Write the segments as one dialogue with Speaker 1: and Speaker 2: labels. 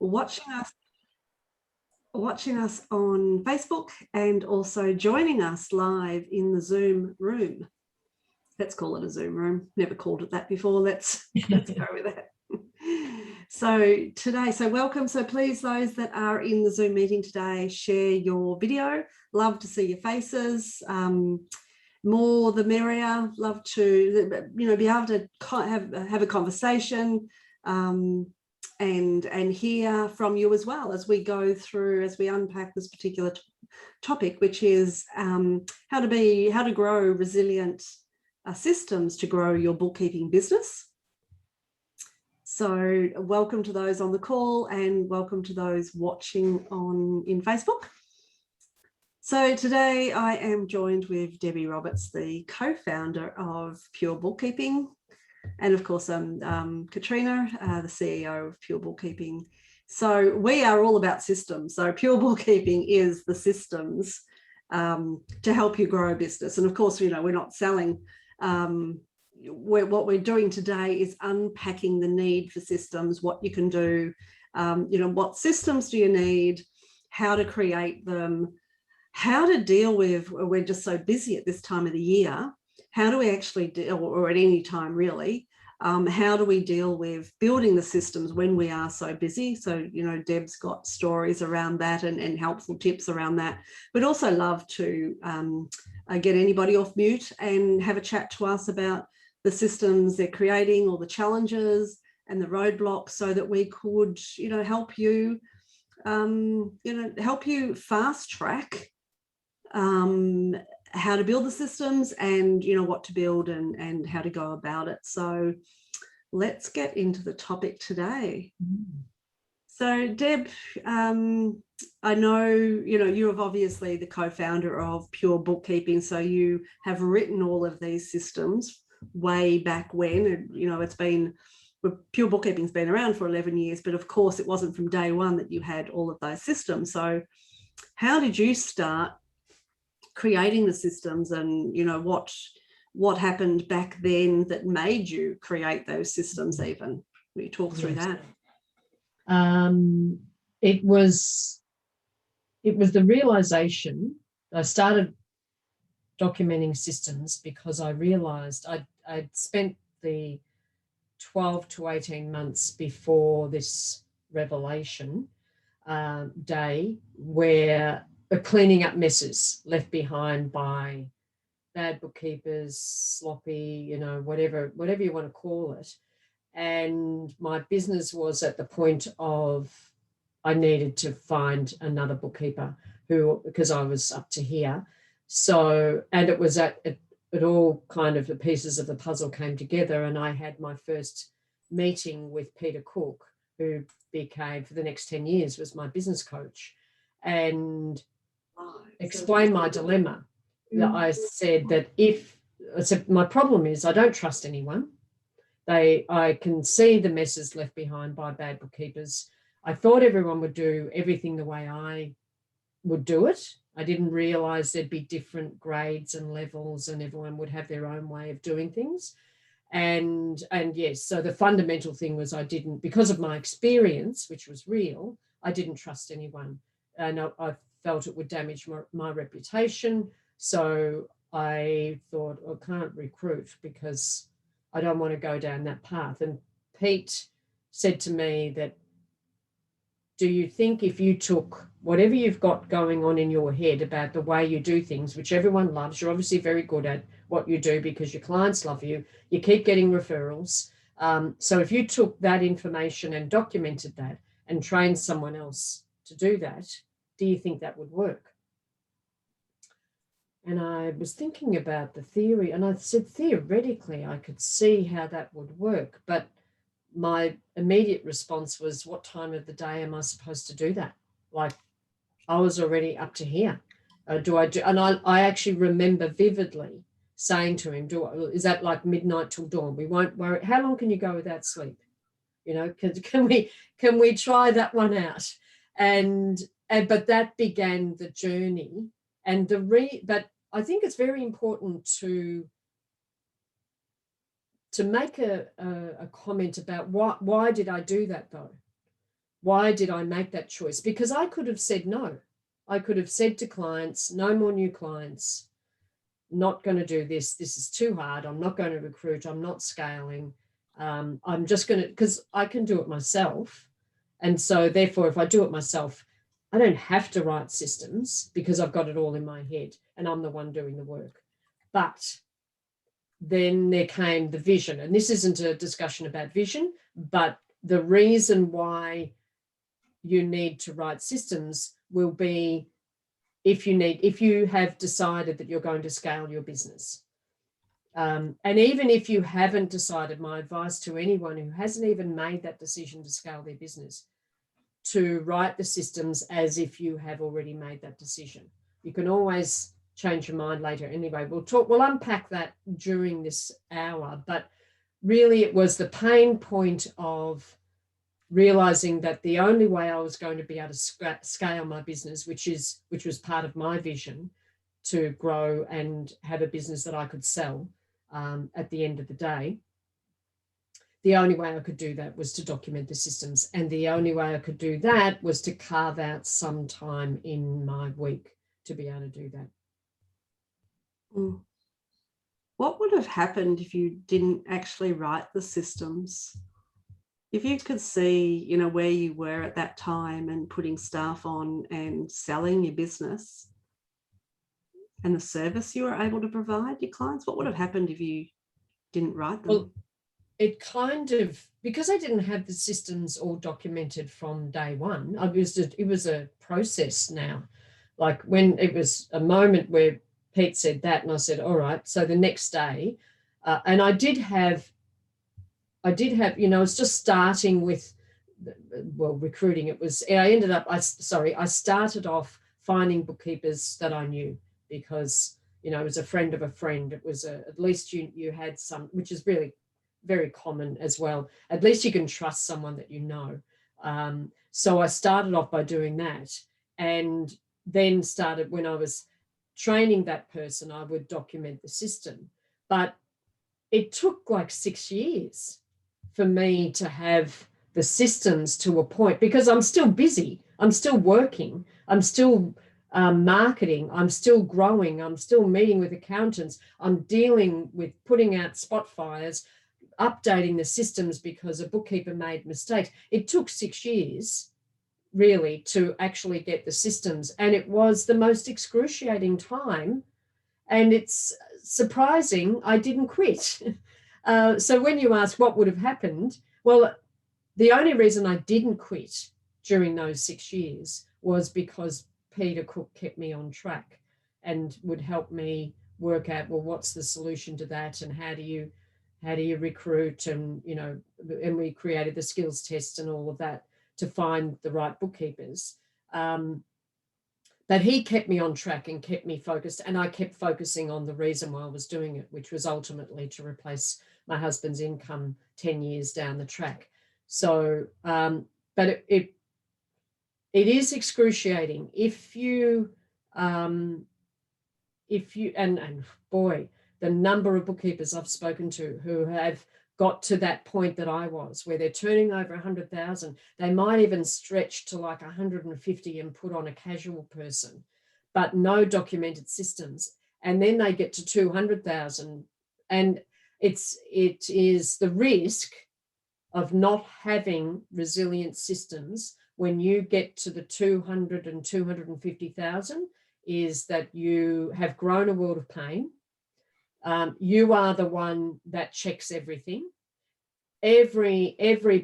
Speaker 1: watching us on Facebook and also joining us live in the Zoom room. Let's call it a Zoom room. Never called it that before. Let's go with that. So welcome. So please, those that are in the Zoom meeting today, share your video. Love to see your faces. More the merrier. Love to, be able to have a conversation and hear from you as well as we go through, as we unpack this particular topic, which is how to grow resilient systems to grow your bookkeeping business. So welcome to those on the call and welcome to those watching in Facebook. So today I am joined with Debbie Roberts, the co-founder of Pure Bookkeeping, and of course Katrina, the CEO of Pure Bookkeeping. So we are all about systems. So Pure Bookkeeping is the systems to help you grow a business. And of course, we're not selling. What we're doing today is unpacking the need for systems, what you can do, what systems do you need, how to create them, how to deal with, we're just so busy at this time of the year, how do we actually deal, or at any time really, how do we deal with building the systems when we are so busy? So, Deb's got stories around that and helpful tips around that. We'd also love to get anybody off mute and have a chat to us about the systems they're creating or the challenges and the roadblocks so that we could, help you, help you fast track how to build the systems and, what to build and how to go about it. So let's get into the topic today. So Deb, I know, you're obviously the co-founder of Pure Bookkeeping. So you have written all of these systems way back when, it's been, Pure Bookkeeping's been around for 11 years, but of course it wasn't from day one that you had all of those systems. So how did you start creating the systems and, what happened back then that made you create those systems even? Will you talk through that?
Speaker 2: It was the realization. I started documenting systems because I realized I'd spent the 12 to 18 months before this revelation day where cleaning up messes left behind by bad bookkeepers, sloppy, whatever you want to call it. And my business was at the point of I needed to find another bookkeeper because I was up to here. So, and it was it all kind of the pieces of the puzzle came together, and I had my first meeting with Peter Cook, who became, for the next 10 years, was my business coach, and explained my dilemma. I said that my problem is I don't trust anyone. I can see the messes left behind by bad bookkeepers. I thought everyone would do everything the way I would do it. I didn't realize there'd be different grades and levels and everyone would have their own way of doing things. And yes, so the fundamental thing was I didn't, because of my experience, which was real, I didn't trust anyone. And I felt it would damage my reputation. So I thought, I can't recruit because I don't want to go down that path. And Pete said to me that, do you think if you took whatever you've got going on in your head about the way you do things, which everyone loves, you're obviously very good at what you do because your clients love you, you keep getting referrals. So if you took that information and documented that and trained someone else to do that, do you think that would work? And I was thinking about the theory, and I said, theoretically, I could see how that would work. But my immediate response was, what time of the day am I supposed to do that? Like, I was already up to here. And I actually remember vividly saying to him, is that like midnight till dawn? We won't worry. How long can you go without sleep? Can we try that one out? But that began the journey. And but I think it's very important to make a comment about why did I do that though? Why did I make that choice? Because I could have said no. I could have said to clients, no more new clients, not going to do this. This is too hard. I'm not going to recruit. I'm not scaling. I'm just going to, because I can do it myself. And so therefore, if I do it myself, I don't have to write systems because I've got it all in my head and I'm the one doing the work. But then there came the vision. And this isn't a discussion about vision, but the reason why you need to write systems will be if you have decided that you're going to scale your business. And even if you haven't decided, my advice to anyone who hasn't even made that decision to scale their business, to write the systems as if you have already made that decision. You can always change your mind later. Anyway, we'll unpack that during this hour, but really it was the pain point of realizing that the only way I was going to be able to scale my business, which was part of my vision to grow and have a business that I could sell at the end of the day, the only way I could do that was to document the systems. And the only way I could do that was to carve out some time in my week to be able to do that.
Speaker 1: What would have happened if you didn't actually write the systems? If you could see, where you were at that time and putting staff on and selling your business and the service you were able to provide your clients, what would have happened if you didn't write them?
Speaker 2: Well, it kind of, because I didn't have the systems all documented from day one, it was a process now. Like when it was a moment where Pete said that and I said, all right. So the next day, and I did have, I was just starting with, recruiting. I started off finding bookkeepers that I knew because, it was a friend of a friend. It was at least you had some, which is really very common as well. At least you can trust someone that you know. So I started off by doing that, and then started, when I was training that person, I would document the system. But it took like 6 years for me to have the systems to a point, because I'm still busy. I'm still working. I'm still marketing. I'm still growing. I'm still meeting with accountants. I'm dealing with putting out spot fires, updating the systems because a bookkeeper made mistakes. It took 6 years really to actually get the systems, and it was the most excruciating time. And it's surprising I didn't quit. So when you ask what would have happened, well, the only reason I didn't quit during those 6 years was because Peter Cook kept me on track and would help me work out, well, what's the solution to that, and how do you recruit, and and we created the skills test and all of that to find the right bookkeepers. But he kept me on track and kept me focused, and I kept focusing on the reason why I was doing it, which was ultimately to replace my husband's income 10 years down the track. So, but it is excruciating if you and boy, the number of bookkeepers I've spoken to who have got to that point that I was, where they're turning over 100,000. They might even stretch to like 150 and put on a casual person, but no documented systems. And then they get to 200,000, and it is the risk of not having resilient systems when you get to the 200 and 250,000 is that you have grown a world of pain. You are the one that checks everything. Every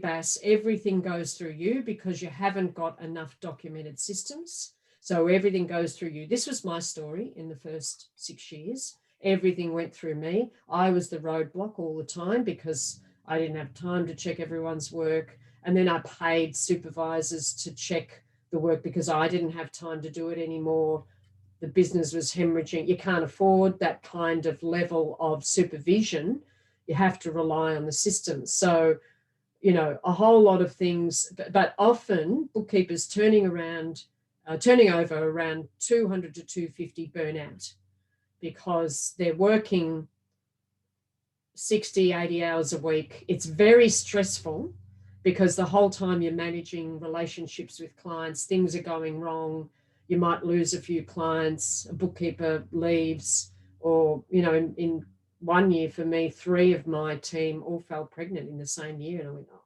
Speaker 2: BAS, everything goes through you because you haven't got enough documented systems. So everything goes through you. This was my story in the first 6 years. Everything went through me. I was the roadblock all the time because I didn't have time to check everyone's work. And then I paid supervisors to check the work because I didn't have time to do it anymore. The business was hemorrhaging. You can't afford that kind of level of supervision. You have to rely on the systems. So, a whole lot of things, but often bookkeepers turning over around 200 to 250 burnout because they're working 60, 80 hours a week. It's very stressful. because the whole time you're managing relationships with clients, things are going wrong. You might lose a few clients, a bookkeeper leaves, or, you know, in 1 year for me, 3 of my team all fell pregnant in the same year. And I went, oh,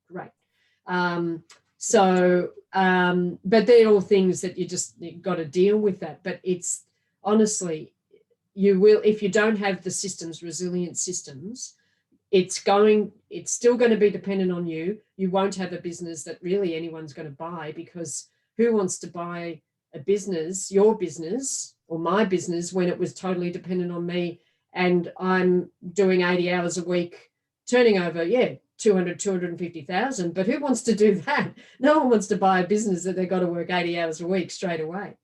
Speaker 2: great. But they're all things that you got to deal with that. But it's honestly, you will, if you don't have the systems, resilient systems, it's still going to be dependent on you. You won't have a business that really anyone's going to buy, because who wants to buy a business, your business or my business, when it was totally dependent on me and I'm doing 80 hours a week, turning over, 250,000. But who wants to do that? No one wants to buy a business that they've got to work 80 hours a week straight away.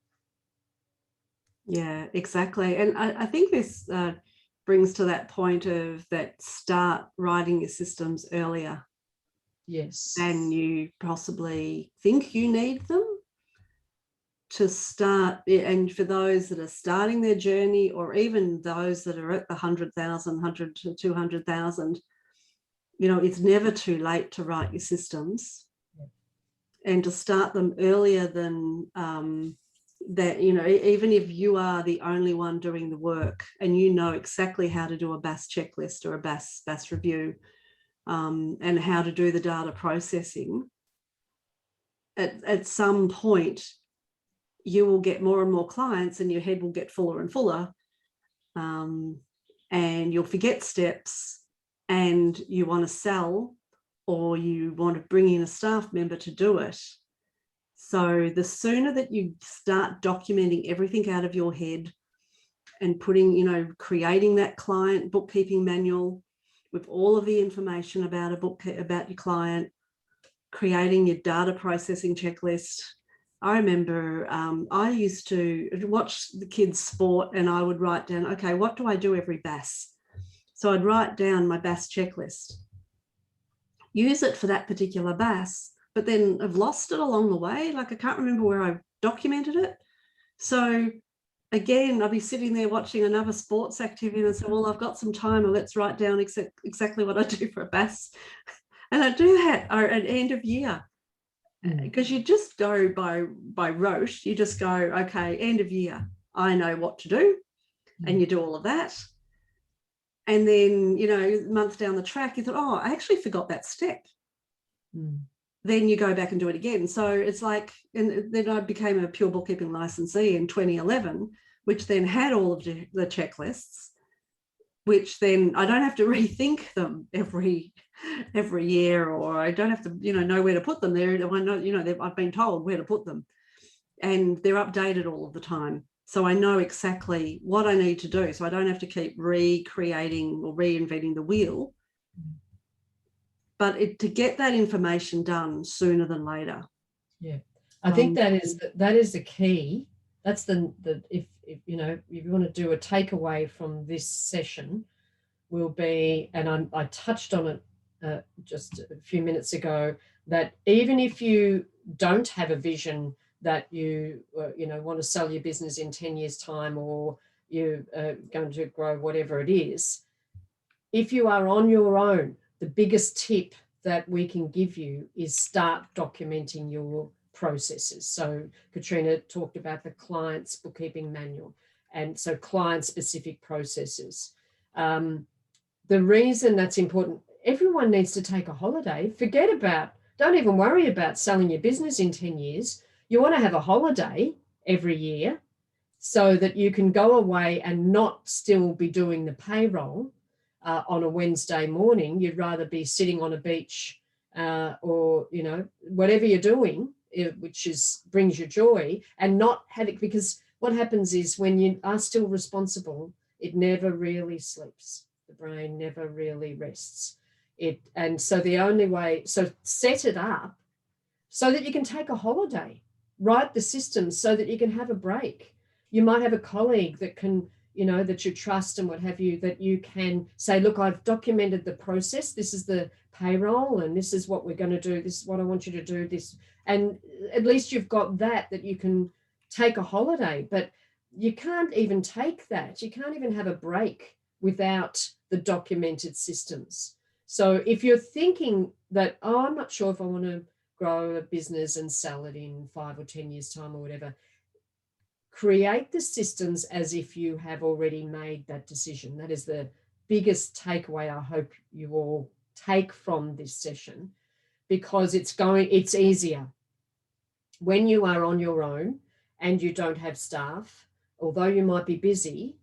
Speaker 1: Yeah, exactly. And I think this brings to that point of that start writing your systems earlier.
Speaker 2: Yes.
Speaker 1: Than you possibly think you need them to start. And for those that are starting their journey, or even those that are at the 100,000, 100 to 200,000, you know, it's never too late to write your systems, and to start them earlier than that. You know, even if you are the only one doing the work and you know exactly how to do a BAS checklist or a BAS review, and how to do the data processing, at some point you will get more and more clients and your head will get fuller and fuller, and you'll forget steps, and you want to sell, or you want to bring in a staff member to do it. So the sooner that you start documenting everything out of your head and putting, you know, creating that client bookkeeping manual with all of the information about about your client, creating your data processing checklist. I remember I used to watch the kids sport, and I would write down, okay, what do I do every BAS? So I'd write down my BAS checklist, use it for that particular BAS, but then I've lost it along the way. Like, I can't remember where I documented it. So again, I'll be sitting there watching another sports activity and I say, well, I've got some time, or let's write down exactly what I do for a BAS. And I do that at end of year, because you just go by rote. You just go, okay, end of year, I know what to do, and you do all of that. And then, you know, months down the track, you thought, oh, I actually forgot that step. Then you go back and do it again. So it's like, and then I became a pure bookkeeping licensee in 2011, which then had all of the checklists, which then I don't have to rethink them every year, or I don't have to, you know where to put them. There, I know, you know, I've been told where to put them, and they're updated all of the time. So I know exactly what I need to do. So I don't have to keep recreating or reinventing the wheel, but to get that information done sooner than later.
Speaker 2: Yeah, I think that is the key. That's the if you know, if you want to do a takeaway from this session, will be, and I touched on it just a few minutes ago, that even if you don't have a vision that you want to sell your business in 10 years time, or you're going to grow whatever it is, if you are on your own, the biggest tip that we can give you is start documenting your processes. So Katrina talked about the client's bookkeeping manual, and so client-specific processes. The reason that's important, everyone needs to take a holiday. Don't even worry about selling your business in 10 years. You want to have a holiday every year so that you can go away and not still be doing the payroll on a Wednesday morning. You'd rather be sitting on a beach or, you know, whatever you're doing, which brings you joy, and not have it, because what happens is when you are still responsible, it never really sleeps. The brain never really rests. And so the only way, so set it up so that you can take a holiday, write the systems so that you can have a break. You might have a colleague that can, you know, that you trust and what have you, that you can say, look, I've documented the process. This is the payroll, and this is what we're going to do. This is what I want you to do. This, and at least you've got that you can take a holiday. But you can't even take that. You can't even have a break without the documented systems. So if you're thinking that, oh, I'm not sure if I want to grow a business and sell it in 5 or 10 years time or whatever, create the systems as if you have already made that decision. That is the biggest takeaway I hope you all take from this session, because it's easier when you are on your own and you don't have staff. Although you might be busy,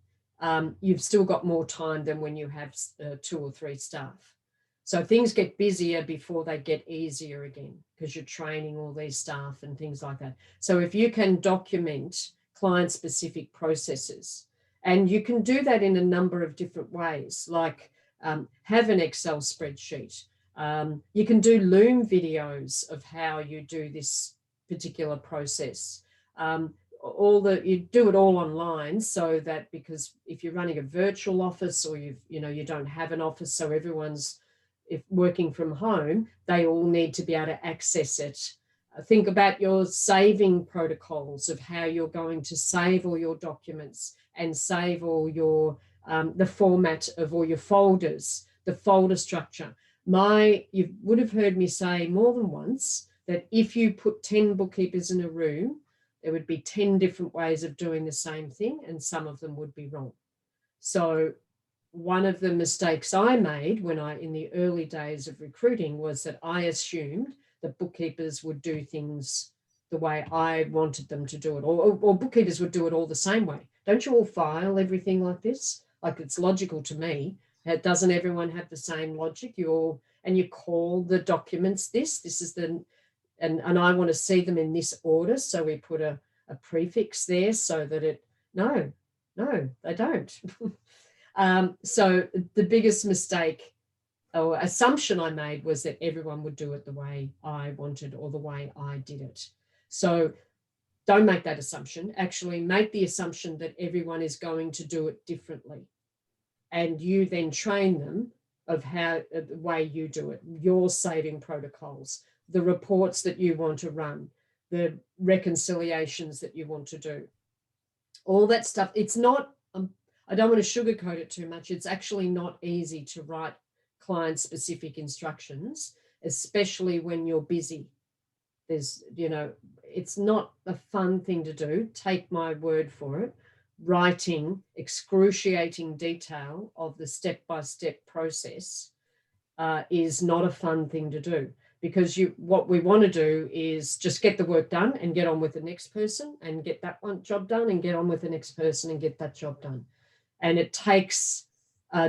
Speaker 2: you've still got more time than when you have 2 or 3 staff. So things get busier before they get easier again, because you're training all these staff and things like that. So if you can document client-specific processes, and you can do that in a number of different ways, like have an Excel spreadsheet. You can do Loom videos of how you do this particular process. You do it all online, so that, because if you're running a virtual office, or you don't have an office, so everyone's working from home, they all need to be able to access it. Think about your saving protocols of how you're going to save all your documents and save all your the format of all your folders, the folder structure. You would have heard me say more than once that if you put 10 bookkeepers in a room, there would be 10 different ways of doing the same thing, and some of them would be wrong. So one of the mistakes I made in the early days of recruiting was that I assumed that bookkeepers would do things the way I wanted them to do it, or bookkeepers would do it all the same way. Don't you all file everything like this? Like, it's logical to me. Doesn't everyone have the same logic? You call the documents this is and I want to see them in this order, so we put a prefix there so that no, they don't. So the biggest mistake or assumption I made was that everyone would do it the way I wanted, or the way I did it. So don't make that assumption. Actually make the assumption that everyone is going to do it differently, and you then train them of the way you do it, your saving protocols, the reports that you want to run, the reconciliations that you want to do, all that stuff. It's not, I don't want to sugarcoat it too much. It's actually not easy to write client-specific instructions, especially when you're busy. It's not a fun thing to do. Take my word for it. Writing excruciating detail of the step-by-step process is not a fun thing to do, because what we want to do is just get the work done and get on with the next person, and get that one job done and get on with the next person and get that job done. And it takes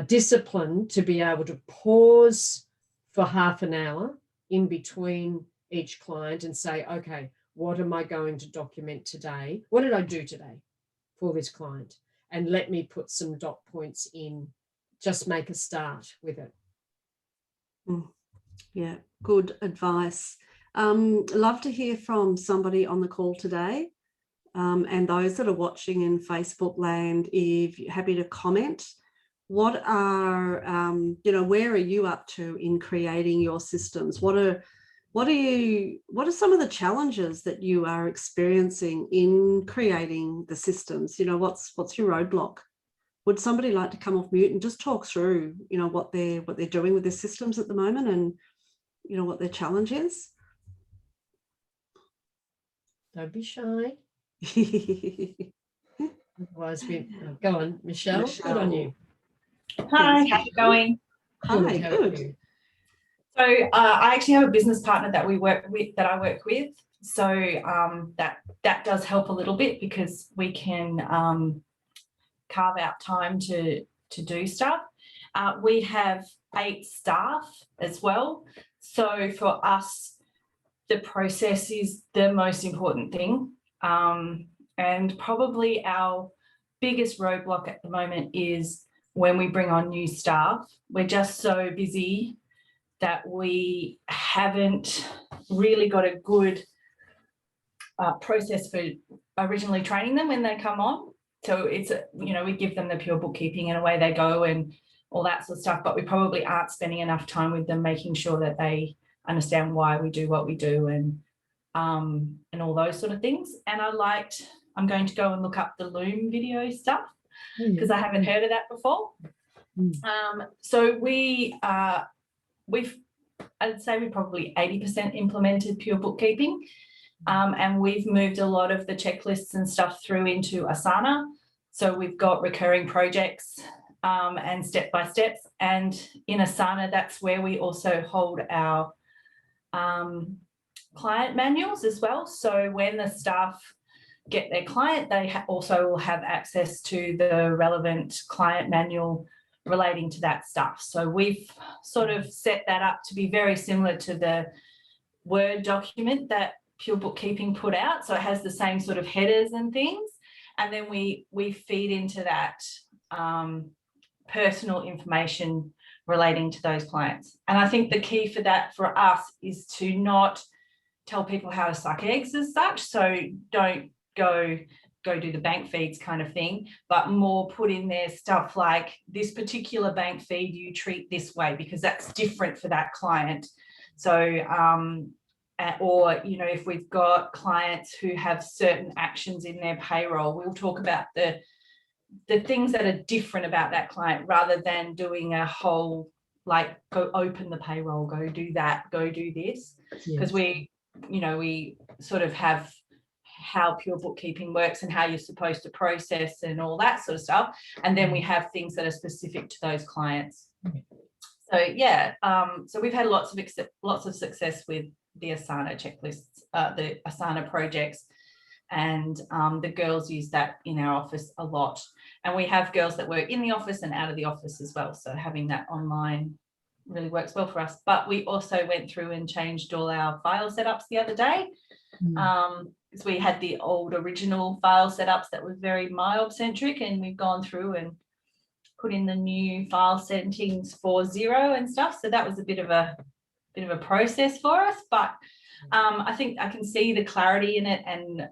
Speaker 2: discipline to be able to pause for half an hour in between each client and say, okay, what am I going to document today? What did I do today for this client? And let me put some dot points in, just make a start with it.
Speaker 1: Yeah, good advice. Love to hear from somebody on the call today, and those that are watching in Facebook land, if you're happy to comment. What are, where are you up to in creating your systems? What are some of the challenges that you are experiencing in creating the systems? What's your roadblock? Would somebody like to come off mute and just talk through, what they're doing with their systems at the moment, and what their challenge is?
Speaker 2: Don't be shy. Otherwise, go on, Michelle. Good on you.
Speaker 3: Hi, how's it going?
Speaker 1: Hi, good.
Speaker 3: So I actually have a business partner that I work with. So that does help a little bit, because we can carve out time to do stuff. We have 8 staff as well. So for us, the process is the most important thing. And probably our biggest roadblock at the moment is when we bring on new staff. We're just so busy that we haven't really got a good process for originally training them when they come on. So it's, we give them the pure bookkeeping and away they go and all that sort of stuff, but we probably aren't spending enough time with them, making sure that they understand why we do what we do, and all those sort of things. And I'm going to go and look up the Loom video stuff, because I haven't heard of that before. So we I'd say we probably 80% implemented pure bookkeeping. And we've moved a lot of the checklists and stuff through into Asana. So we've got recurring projects and step-by-steps. And in Asana, that's where we also hold our client manuals as well. So when the staff get their client, they also will have access to the relevant client manual relating to that stuff. So we've sort of set that up to be very similar to the Word document that Pure Bookkeeping put out. So it has the same sort of headers and things. And then we feed into that personal information relating to those clients. And I think the key for that for us is to not tell people how to suck eggs as such. So don't go do the bank feeds kind of thing, but more put in there stuff like this particular bank feed you treat this way because that's different for that client. So or, you know, if we've got clients who have certain actions in their payroll, we'll talk about the things that are different about that client rather than doing a whole, like, go open the payroll, go do that, go do this. Because we sort of have how pure bookkeeping works and how you're supposed to process and all that sort of stuff. And then we have things that are specific to those clients. So yeah, so we've had lots of success with the Asana checklists, the Asana projects, and the girls use that in our office a lot. And we have girls that work in the office and out of the office as well. So having that online really works well for us. But we also went through and changed all our file setups the other day. Because we had the old original file setups that was very MYOB centric, and we've gone through and put in the new file settings for Xero and stuff. So that was a bit of a process for us, but I think I can see the clarity in it, and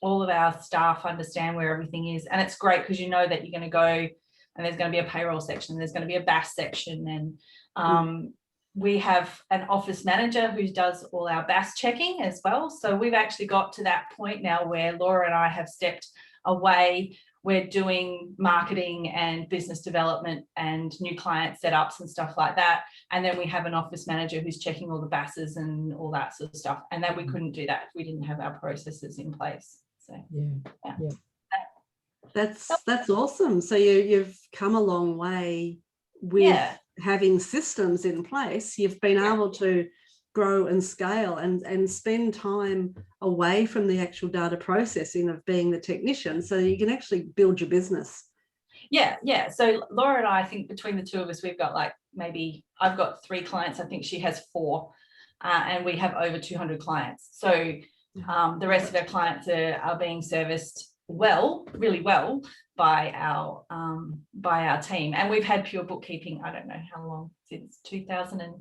Speaker 3: all of our staff understand where everything is. And it's great because you know that you're going to go and there's going to be a payroll section, there's going to be a BAS section, and we have an office manager who does all our BAS checking as well. So we've actually got to that point now where Laura and I have stepped away. We're doing marketing and business development and new client setups and stuff like that. And then we have an office manager who's checking all the BASs and all that sort of stuff. And then we couldn't do that if we didn't have our processes in place. So yeah.
Speaker 1: That's awesome. So you've come a long way with having systems in place. You've been able to grow and scale and spend time away from the actual data processing of being the technician, so you can actually build your business.
Speaker 3: Yeah. So Laura and I think between the two of us, we've got like, maybe I've got 3 clients, I think she has 4, and we have over 200 clients. So the rest of our clients are being serviced really well by our team. And we've had pure bookkeeping, I don't know how long, since 2000 and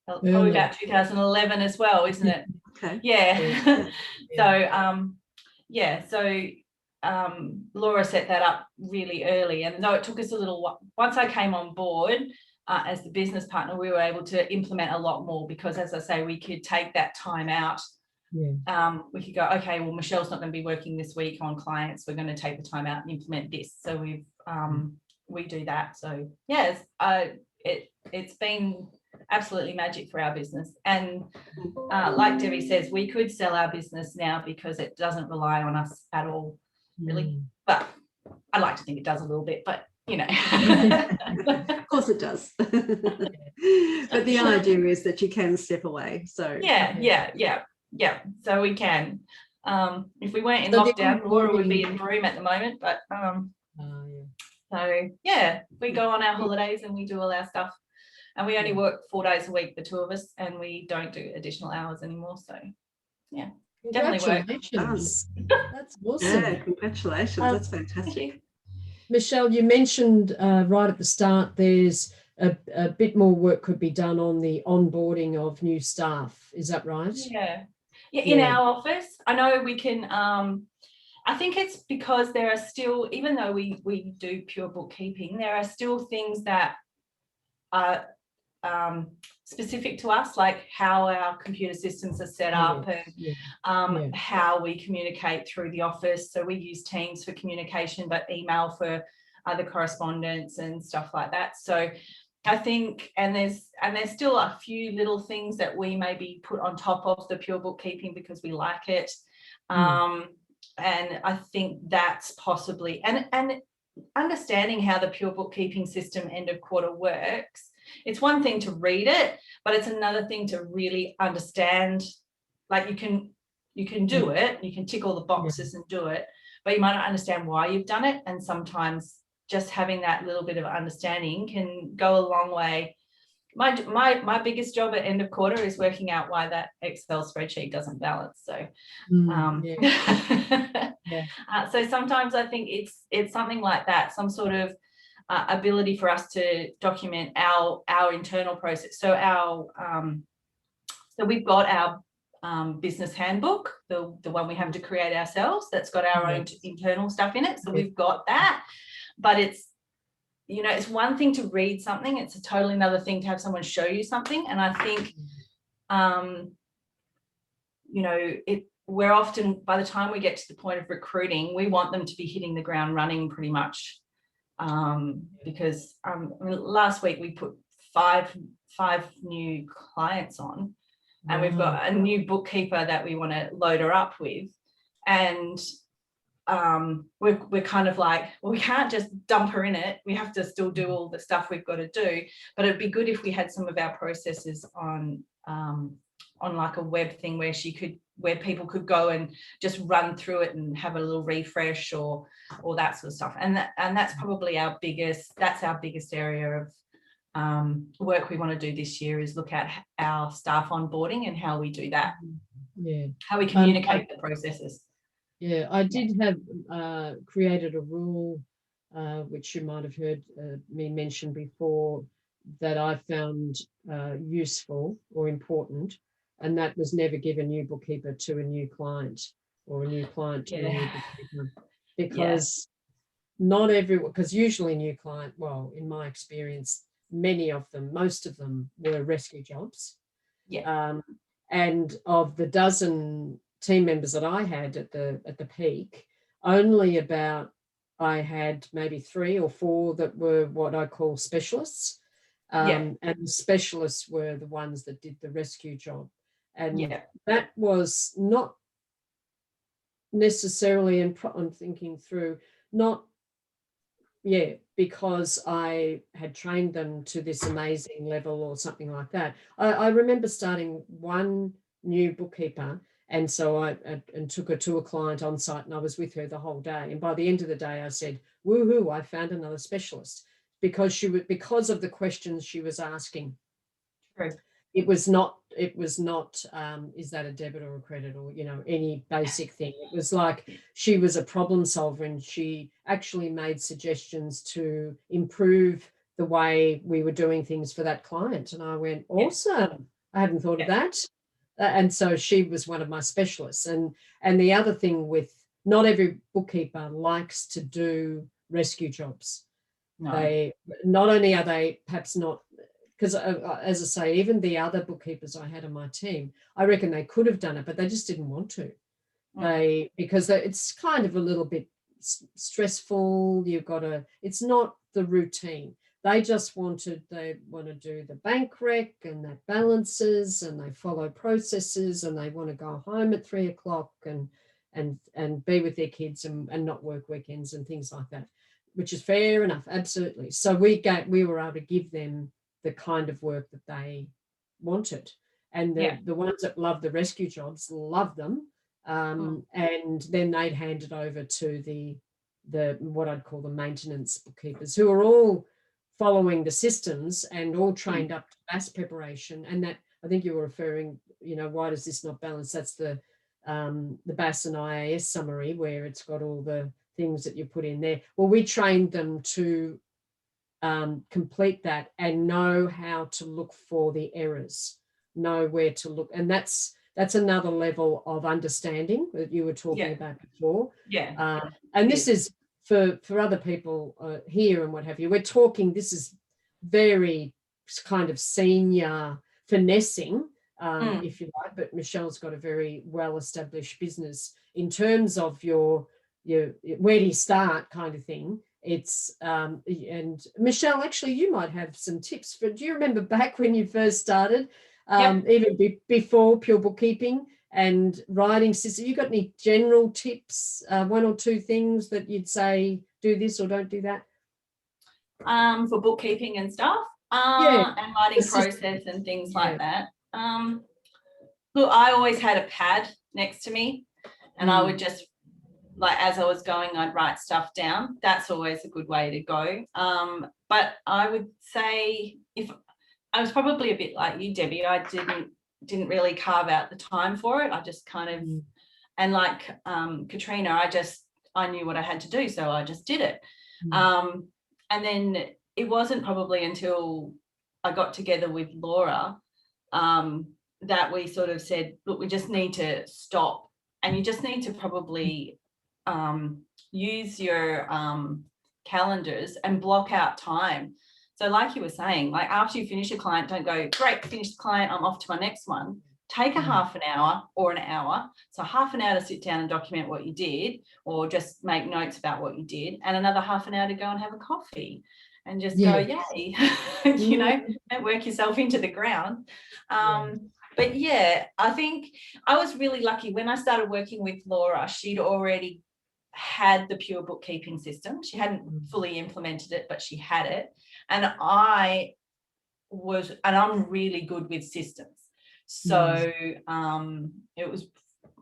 Speaker 3: probably about 2011 as well, isn't it?
Speaker 1: Okay.
Speaker 3: Yeah. So Laura set that up really early, and though it took us a little while, once I came on board as the business partner, we were able to implement a lot more because, as I say, we could take that time out. We could go, okay, well, Michelle's not going to be working this week on clients, we're going to take the time out and implement this. So we do that. So yeah, it's been absolutely magic for our business. And like Debbie says, we could sell our business now because it doesn't rely on us at all, really. But I like to think it does a little bit, but you know.
Speaker 1: Of course it does. But the idea is that you can step away. So yeah, so we can. If we weren't in lockdown, Laura would be in Broome at the moment, but so yeah, we go on our holidays and we do all our stuff. And we only work 4 days a week, the two of us, and we don't do additional hours anymore. So, yeah, definitely work.
Speaker 2: That's awesome.
Speaker 1: Yeah, congratulations. That's fantastic.
Speaker 2: Michelle, you mentioned right at the start there's a bit more work could be done on the onboarding of new staff. Is that right?
Speaker 3: Yeah, in our office. I know we can... I think it's because there are still, even though we do pure bookkeeping, there are still things that are specific to us, like how our computer systems are set up and how we communicate through the office. So we use Teams for communication, but email for other correspondence and stuff like that. So I think, and there's still a few little things that we maybe put on top of the pure bookkeeping because we like it. And I think that's possibly, and understanding how the pure bookkeeping system end of quarter works. It's one thing to read it, but it's another thing to really understand. Like you can do it, you can tick all the boxes and do it, but you might not understand why you've done it. And sometimes just having that little bit of understanding can go a long way. My biggest job at end of quarter is working out why that Excel spreadsheet doesn't balance. So, so sometimes I think it's something like that, some sort of ability for us to document our internal process. So so we've got our business handbook, the one we have to create ourselves. That's got our own internal stuff in it. So we've got that, but it's, you know, it's one thing to read something. It's a totally another thing to have someone show you something. And I think, you know, we're often, by the time we get to the point of recruiting, we want them to be hitting the ground running pretty much. Because last week we put five new clients on, and we've got a new bookkeeper that we want to load her up with. And we're kind of like, well, we can't just dump her in it. We have to still do all the stuff we've got to do. But it'd be good if we had some of our processes on like a web thing where people could go and just run through it and have a little refresh or that sort of stuff. And that's probably our biggest area of work we want to do this year, is look at our staff onboarding and how we do that. How we communicate the processes.
Speaker 2: I did have created a rule, which you might have heard me mention before, that I found useful or important, and that was never give a new bookkeeper to a new client, or a new client to a new bookkeeper, because not everyone, because usually new client, well, in my experience, most of them were rescue jobs. And of the dozen team members that I had at the peak, only I had maybe 3 or 4 that were what I call specialists. And the specialists were the ones that did the rescue job. And that was not necessarily, and I'm thinking through, because I had trained them to this amazing level or something like that. I remember starting one new bookkeeper, and so I took her to a client on site, and I was with her the whole day. And by the end of the day, I said, "Woohoo! I found another specialist," because of the questions she was asking.
Speaker 3: True.
Speaker 2: It was not, is that a debit or a credit, or, you know, any basic thing. It was like she was a problem solver, and she actually made suggestions to improve the way we were doing things for that client. And I went, awesome. I hadn't thought of that. And so she was one of my specialists. And the other thing with, not every bookkeeper likes to do rescue jobs. No. Not only are they perhaps not, because as I say, even the other bookkeepers I had on my team, I reckon they could have done it, but they just didn't want to. Because it's kind of a little bit stressful. It's not the routine. They want to do the bank rec and that balances, and they follow processes, and they want to go home at 3 o'clock and be with their kids and not work weekends and things like that, which is fair enough, absolutely. So we were able to give them the kind of work that they wanted, and the ones that love the rescue jobs love them, and then they'd hand it over to the what I'd call the maintenance bookkeepers, who are all following the systems and all trained up to BAS preparation. And that, I think you were referring, you know, why does this not balance? That's the BAS and IAS summary, where it's got all the things that you put in there. Well, we trained them to complete that and know how to look for the errors, know where to look. And that's another level of understanding that you were talking about before. And this is for other people here and what have you. We're talking, this is very kind of senior finessing, if you like, but Michelle's got a very well-established business in terms of your where do you start kind of thing. It's and Michelle, actually, you might have some tips for. Do you remember back when you first started, even before Pure Bookkeeping and writing system? You got any general tips, one or two things that you'd say do this or don't do that?
Speaker 3: For bookkeeping and stuff,
Speaker 2: Yeah,
Speaker 3: and writing process and things like that. Look, I always had a pad next to me, and I would just, like, as I was going, I'd write stuff down. That's always a good way to go. But I would say, if I was probably a bit like you, Debbie, I didn't really carve out the time for it. I just kind of, and like Katrina, I knew what I had to do, so I just did it. And then it wasn't probably until I got together with Laura that we sort of said, look, we just need to stop, and you just need to probably use your calendars and block out time. So like you were saying, like after you finish a client, don't go, great, finish the client, I'm off to my next one. Take a half an hour or an hour. So half an hour to sit down and document what you did, or just make notes about what you did, and another half an hour to go and have a coffee and just go, yay, you know, don't work yourself into the ground. But yeah, I think I was really lucky when I started working with Laura. She'd already had the Pure Bookkeeping system. She hadn't fully implemented it, but she had it. And I'm really good with systems. So it was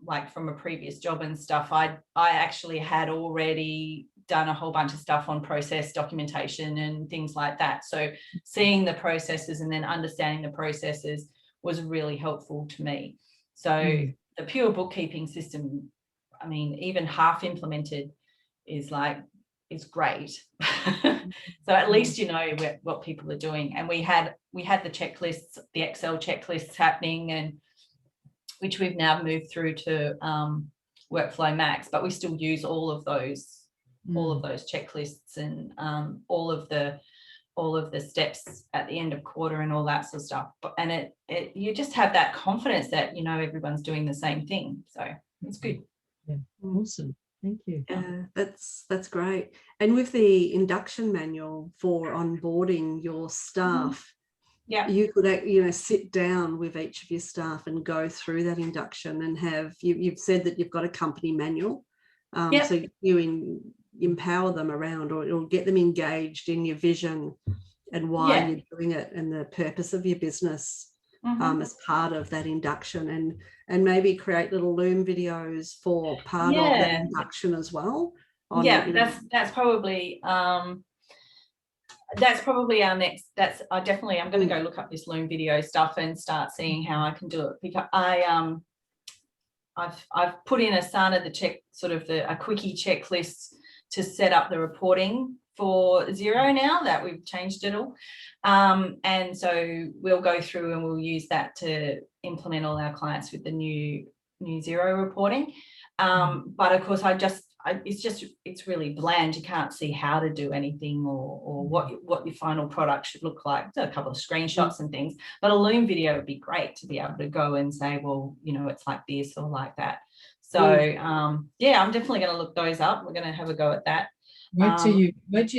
Speaker 3: like from a previous job and stuff, I actually had already done a whole bunch of stuff on process documentation and things like that. So seeing the processes and then understanding the processes was really helpful to me. So the Pure Bookkeeping system, I mean, even half implemented is great. So at least you know what people are doing. And we had the checklists, the Excel checklists happening, and which we've now moved through to Workflow Max, but we still use all of those checklists and all of the steps at the end of quarter and all that sort of stuff. And you just have that confidence that, you know, everyone's doing the same thing. So it's good.
Speaker 2: Yeah. Awesome. Thank you.
Speaker 1: Yeah, that's great. And with the induction manual for onboarding your staff, you could, sit down with each of your staff and go through that induction and have, you've said that you've got a company manual. So you empower them around, or it'll get them engaged in your vision and why you're doing it and the purpose of your business as part of that induction, and maybe create little Loom videos for part of that induction as well.
Speaker 3: That's probably our next. I'm going to go look up this Loom video stuff and start seeing how I can do it, because I've put in Asana a quickie checklist to set up the reporting for Xero now that we've changed it all. And so we'll go through and we'll use that to implement all our clients with the new Xero reporting. But of course, it's really bland. You can't see how to do anything or what your final product should look like. So a couple of screenshots and things, but a Loom video would be great to be able to go and say, well, it's like this or like that. So I'm definitely going to look those up. We're going to have a go at that.
Speaker 2: Wait till you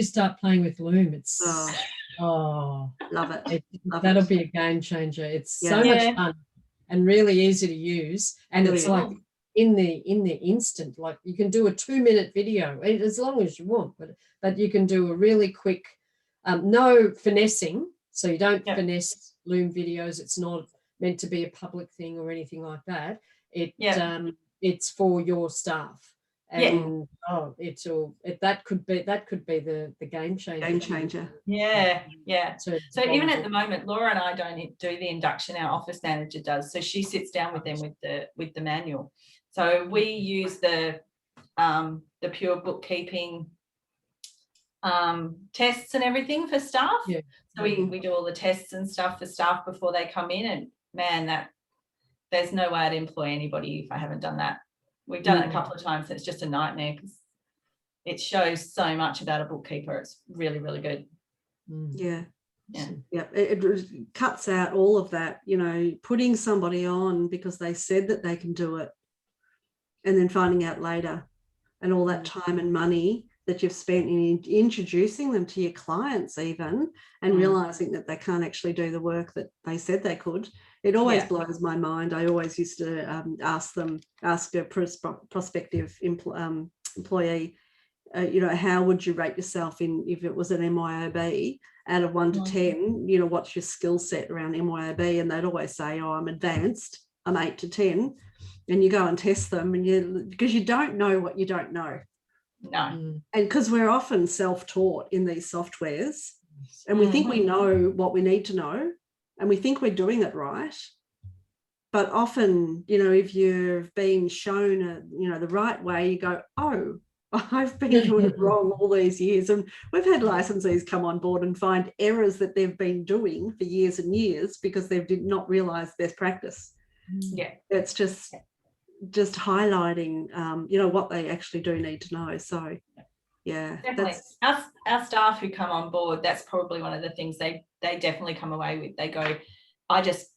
Speaker 2: start playing with Loom. It's love it. That'll be a game changer. It's so much fun and really easy to use, and it's like in the instant. Like you can do a 2-minute video as long as you want, but you can do a really quick, no finessing. So you don't finesse Loom videos. It's not meant to be a public thing or anything like that. It's for your staff. And that could be the game changer.
Speaker 3: So even at the moment, Laura and I don't do the induction. Our office manager does. So she sits down with them with the manual. So we use the Pure Bookkeeping tests and everything for staff. So we do all the tests and stuff for staff before they come in, and man, there's no way I'd employ anybody if I haven't done that. We've done it a couple of times, and it's just a nightmare because it shows so much about a bookkeeper. It's really, really good.
Speaker 1: It cuts out all of that, putting somebody on because they said that they can do it and then finding out later, and all that time and money that you've spent in introducing them to your clients even, and realizing that they can't actually do the work that they said they could. It always blows my mind. I always used to ask a prospective employee, how would you rate yourself if it was an MYOB out of 1 to 10, what's your skill set around MYOB? And they'd always say, oh, I'm advanced, I'm 8 to 10. And you go and test them, and because you don't know what you don't know.
Speaker 3: No.
Speaker 1: And because we're often self-taught in these softwares, and we think we know what we need to know, and we think we're doing it right. But often, if you've been shown, the right way, you go, oh, I've been doing it wrong all these years. And we've had licensees come on board and find errors that they've been doing for years and years because they did not realise best practice.
Speaker 3: Yeah.
Speaker 1: It's just highlighting, what they actually do need to know. So, yeah.
Speaker 3: Definitely. Our staff who come on board, that's probably one of the things they definitely come away with. They go, I just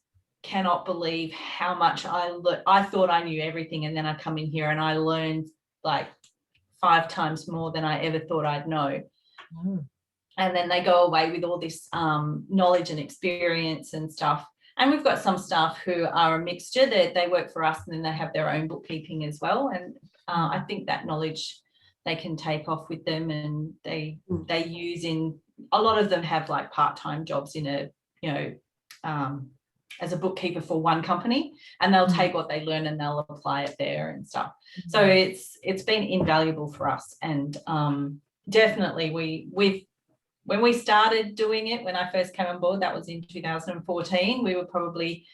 Speaker 3: cannot believe how much I thought I knew everything, and then I come in here and I learned like 5 times more than I ever thought I'd know. And then they go away with all this knowledge and experience and stuff. And we've got some staff who are a mixture, that they work for us and then they have their own bookkeeping as well. And I think that knowledge they can take off with them, and they use in, a lot of them have like part-time jobs in as a bookkeeper for one company, and they'll take what they learn and they'll apply it there and stuff. So it's been invaluable for us. And definitely when we started doing it, when I first came on board, that was in 2014, we were probably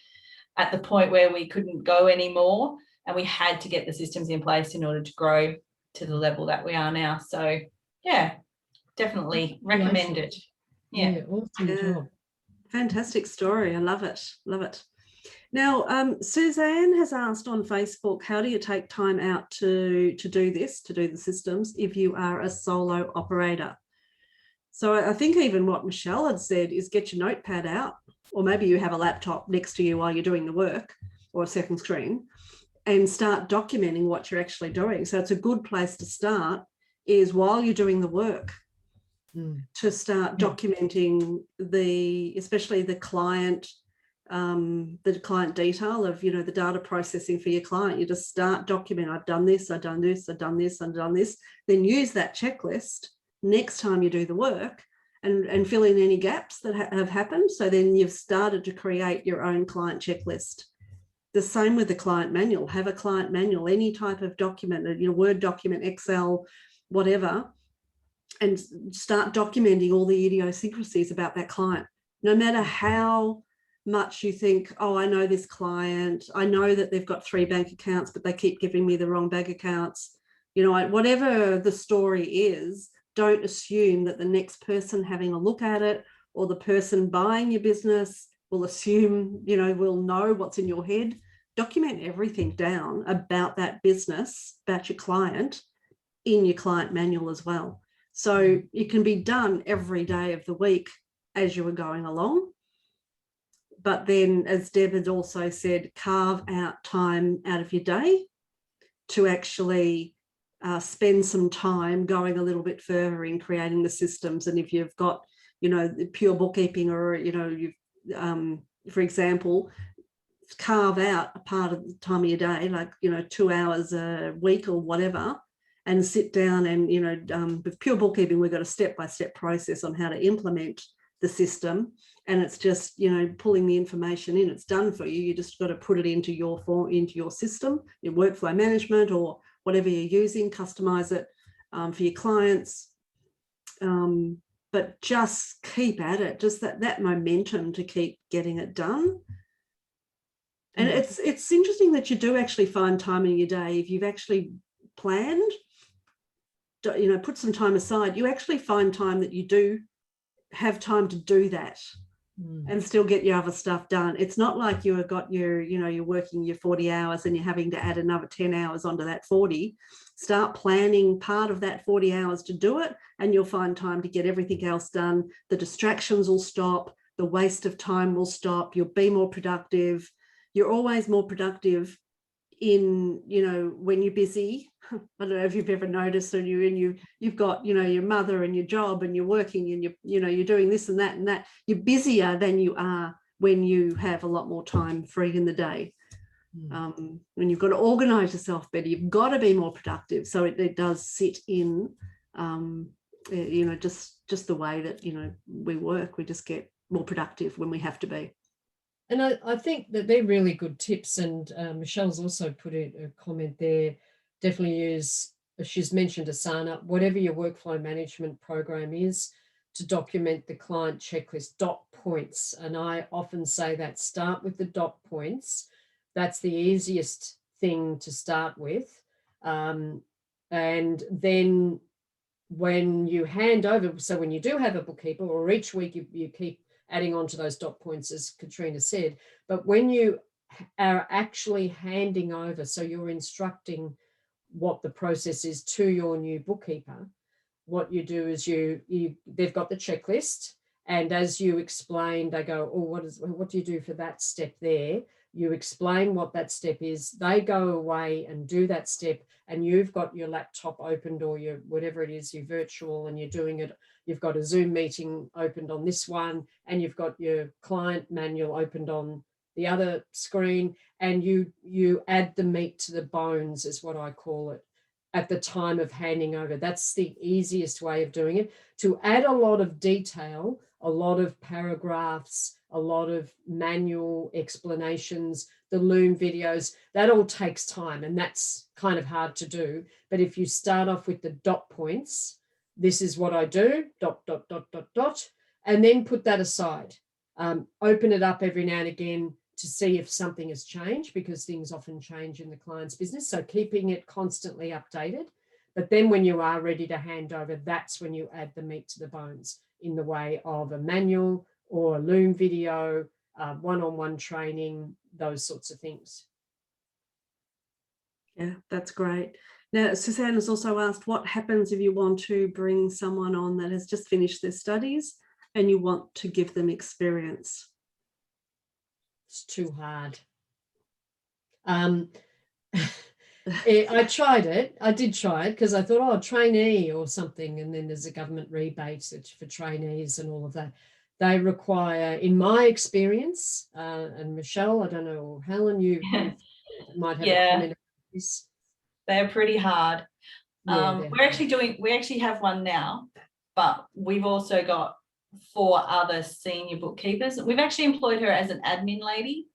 Speaker 3: at the point where we couldn't go anymore, and we had to get the systems in place in order to grow to the level that we are now. So yeah, definitely recommend it.
Speaker 2: Yeah, awesome job.
Speaker 1: Fantastic story. I love it. Love it. Now, Suzanne has asked on Facebook, how do you take time out to do this, to do the systems, if you are a solo operator? So I think even what Michelle had said is get your notepad out, or maybe you have a laptop next to you while you're doing the work, or a second screen, and start documenting what you're actually doing. So it's a good place to start, is while you're doing the work, to start documenting especially the client detail of, the data processing for your client. You just start documenting, I've done this, I've done this, I've done this, I've done this. Then use that checklist next time you do the work, and fill in any gaps that have happened. So then you've started to create your own client checklist. The same with the client manual. Have a client manual, any type of document, Word document, Excel, whatever, and start documenting all the idiosyncrasies about that client. No matter how much you think, oh, I know this client, I know that they've got 3 bank accounts, but they keep giving me the wrong bank accounts. Whatever the story is, don't assume that the next person having a look at it, or the person buying your business, will assume, will know what's in your head. Document everything down about that business, about your client, in your client manual as well. So it can be done every day of the week as you were going along. But then, as Deb had also said, carve out time out of your day to actually spend some time going a little bit further in creating the systems. And if you've got, pure bookkeeping, or, for example, carve out a part of the time of your day, like, 2 hours a week or whatever, and sit down and, with pure bookkeeping, we've got a step-by-step process on how to implement the system. And it's just, pulling the information in, it's done for you. You just got to put it into your form, into your system, your workflow management, or whatever you're using, customize it for your clients. But just keep at it, just that momentum to keep getting it done. And it's interesting that you do actually find time in your day. If you've actually planned, put some time aside, you actually find time that you do have time to do that and still get your other stuff done. It's not like you've got you're working your 40 hours and you're having to add another 10 hours onto that 40. Start planning part of that 40 hours to do it, and you'll find time to get everything else done. The distractions will stop, the waste of time will stop, you'll be more productive. You're always more productive when you're busy I don't know if you've ever noticed, and you've got, you know, your mother and your job and you're working and you're doing this and that and that. You're busier than you are when you have a lot more time free in the day. And you've got to organize yourself better. You've got to be more productive. So it does sit in, you know, just the way that, you know, we work. We just get more productive when we have to be.
Speaker 2: And I think that they're really good tips. And Michelle's also put in a comment there. Definitely use, she's mentioned Asana, whatever your workflow management program is, to document the client checklist, dot points. And I often say that start with the dot points. That's the easiest thing to start with. And then when you hand over, so when you do have a bookkeeper, or each week you keep adding on to those dot points, as Katrina said, but when you are actually handing over, so you're instructing what the process is to your new bookkeeper, what you do is they've got the checklist, and as you explain, they go, oh, what do you do for that step there? You explain what that step is, they go away and do that step, and you've got your laptop opened, or your whatever it is, your virtual, and you're doing it. You've got a Zoom meeting opened on this one, and you've got your client manual opened on the other screen, and you add the meat to the bones, is what I call it, at the time of handing over. That's the easiest way of doing it. To add a lot of detail, a lot of paragraphs, a lot of manual explanations, the Loom videos, that all takes time, and that's kind of hard to do. But if you start off with the dot points, this is what I do, dot, dot, dot, dot, dot, and then put that aside. Open it up every now and again to see if something has changed, because things often change in the client's business. So keeping it constantly updated. But then when you are ready to hand over, that's when you add the meat to the bones in the way of a manual or a Loom video, one-on-one training, those sorts of things.
Speaker 1: Yeah, that's great. Now, Suzanne has also asked, what happens if you want to bring someone on that has just finished their studies and you want to give them experience?
Speaker 2: It's too hard. I tried it. I did try it because I thought, oh, trainee or something. And then there's a government rebate for trainees and all of that. They require, in my experience, and Michelle, I don't know, or Helen, you might have a comment on this.
Speaker 3: They're pretty hard.
Speaker 2: Yeah,
Speaker 3: we actually have one now, but we've also got 4 other senior bookkeepers. We've actually employed her as an admin lady.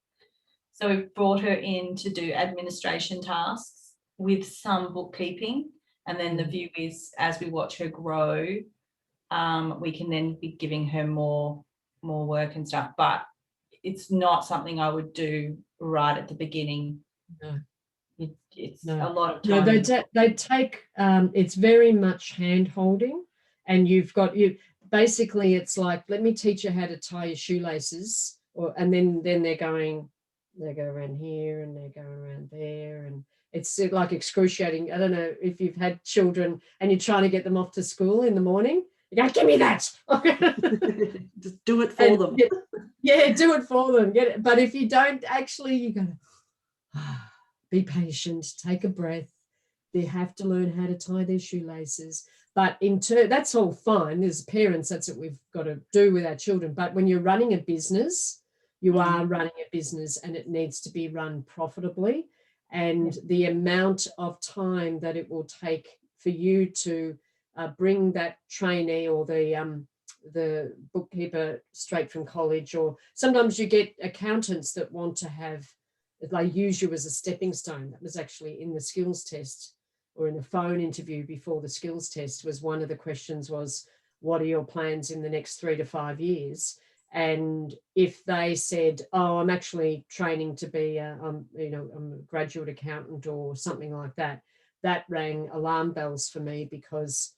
Speaker 3: So we've brought her in to do administration tasks with some bookkeeping. And then the view is, as we watch her grow, we can then be giving her more work and stuff. But it's not something I would do right at the beginning.
Speaker 2: No.
Speaker 3: It's a lot of time.
Speaker 2: No, they take, it's very much hand holding, and basically it's like, let me teach you how to tie your shoelaces, and then they go around here and they go around there, and it's like excruciating. I don't know if you've had children and you're trying to get them off to school in the morning. You go, give me that.
Speaker 1: Just do it for them.
Speaker 2: Yeah, do it for them. Get it. But if you don't, actually, you go, be patient, take a breath. They have to learn how to tie their shoelaces. But that's all fine. As parents, that's what we've got to do with our children. But when you're running a business, you are running a business, and it needs to be run profitably. And the amount of time that it will take for you to bring that trainee or the bookkeeper straight from college, or sometimes you get accountants that want to have, they use you as a stepping stone. That was actually in the skills test, or in the phone interview before the skills test, was one of the questions was, what are your plans in the next 3 to 5 years? And if they said, oh, I'm actually training to be I'm a graduate accountant or something like that, that rang alarm bells for me, because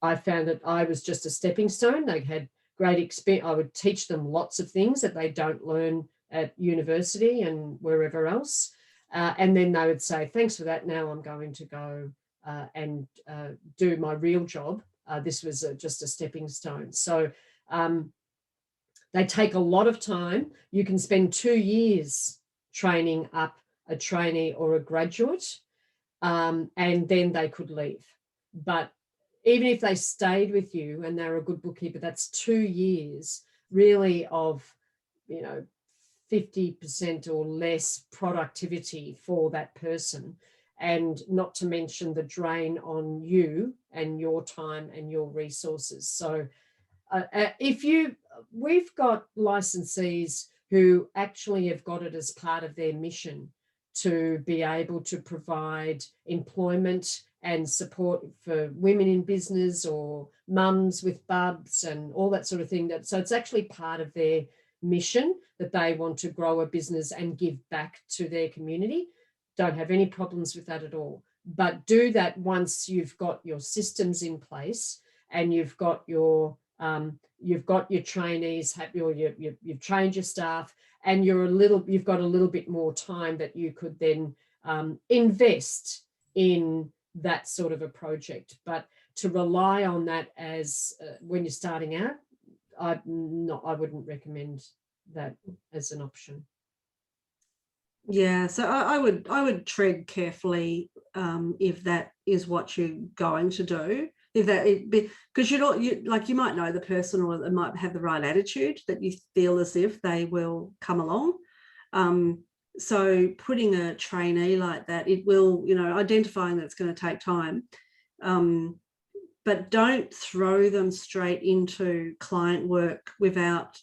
Speaker 2: I found that I was just a stepping stone. They had great experience. I would teach them lots of things that they don't learn at university and wherever else. And then they would say, thanks for that. Now I'm going to go and do my real job. This was just a stepping stone. So they take a lot of time. You can spend 2 years training up a trainee or a graduate. and then they could leave. But even if they stayed with you and they're a good bookkeeper, that's 2 years really of, 50% or less productivity for that person, and not to mention the drain on you and your time and your resources. So we've got licensees who actually have got it as part of their mission to be able to provide employment and support for women in business or mums with bubs and all that sort of thing. So it's actually part of their mission that they want to grow a business and give back to their community. Don't have any problems with that at all. But do that once you've got your systems in place and you've got your trainees, you've trained your staff, and you've got a little bit more time that you could then invest in that sort of a project. But to rely on that as when you're starting out, I wouldn't recommend that as an option.
Speaker 1: Yeah, so I would tread carefully if that is what you're going to do. If that, because you might know the person, or they might have the right attitude that you feel as if they will come along. So putting a trainee like that, it will, identifying that it's going to take time, but don't throw them straight into client work without